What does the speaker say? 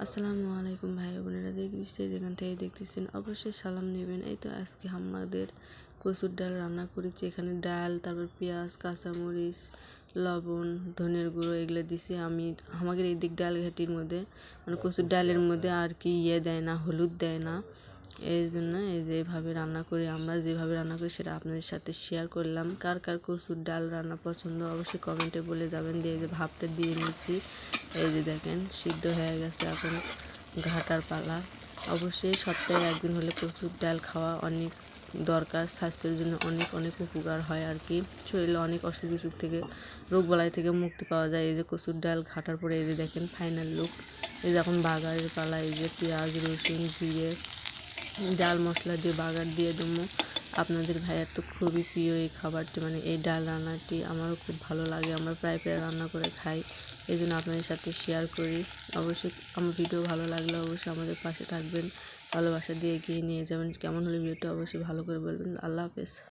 আসসালামু আলাইকুম ভাই বোনেরা, বিস্তারিত যেখান থেকে দেখতেছেন অবশ্যই সালাম নেবেন। এই তো আজকে আমাদের কচুর ডাল রান্না করেছি। এখানে ডাল, তারপর পেঁয়াজ, কাঁচামরিচ, লবণ, ধনের গুঁড়ো এগুলো দিছি। আমাদের এই দিক ডাল ঘাটির মধ্যে মানে কচুর ডালের মধ্যে আর কি দেয় না, হলুদ দেয় না। এই জন্য যেভাবে রান্না করি, আমরা যেভাবে রান্না করি সেটা আপনাদের সাথে শেয়ার করলাম। কার কার কচুর ডাল রান্না পছন্দ অবশ্যই কমেন্টে বলে যাবেন। দিয়ে যে ভাবটা দিয়ে নিচ্ছি, এই যে দেখেন সিদ্ধ হয়ে গেছে। এখন ঘাটার পালা। অবশ্যই সপ্তাহে একদিন হলে কচুর ডাল খাওয়া অনেক দরকার, স্বাস্থ্যের জন্য অনেক অনেক উপকার হয় আর কি। শরীরে অনেক অসুখ বিসুখ থেকে, রোগ বালাই থেকে মুক্তি পাওয়া যায়। এই যে কচুর ডাল ঘাটার পরে এই যে দেখেন ফাইনাল লুক। এই যে এখন বাগারের পালা। এই যে পেঁয়াজ, রসুন, জিরে, ডাল মশলা দিয়ে বাগার দিয়ে দেবো। আপনাদের ভাইয়ার তো খুবই প্রিয় এই খাবারটি, মানে এই ডাল রান্নাটি আমারও খুব ভালো লাগে। আমরা প্রায় রান্না করে খাই, এই জন্য আপনাদের সাথে শেয়ার করি। অবশ্যই আমার ভিডিও ভালো লাগলে অবশ্যই আমাদের পাশে থাকবেন, ভালোবাসা দিয়ে এগিয়ে নিয়ে যাবেন। কেমন হলে ভিডিওটা অবশ্যই ভালো করে বলবেন। আল্লাহ হাফেজ।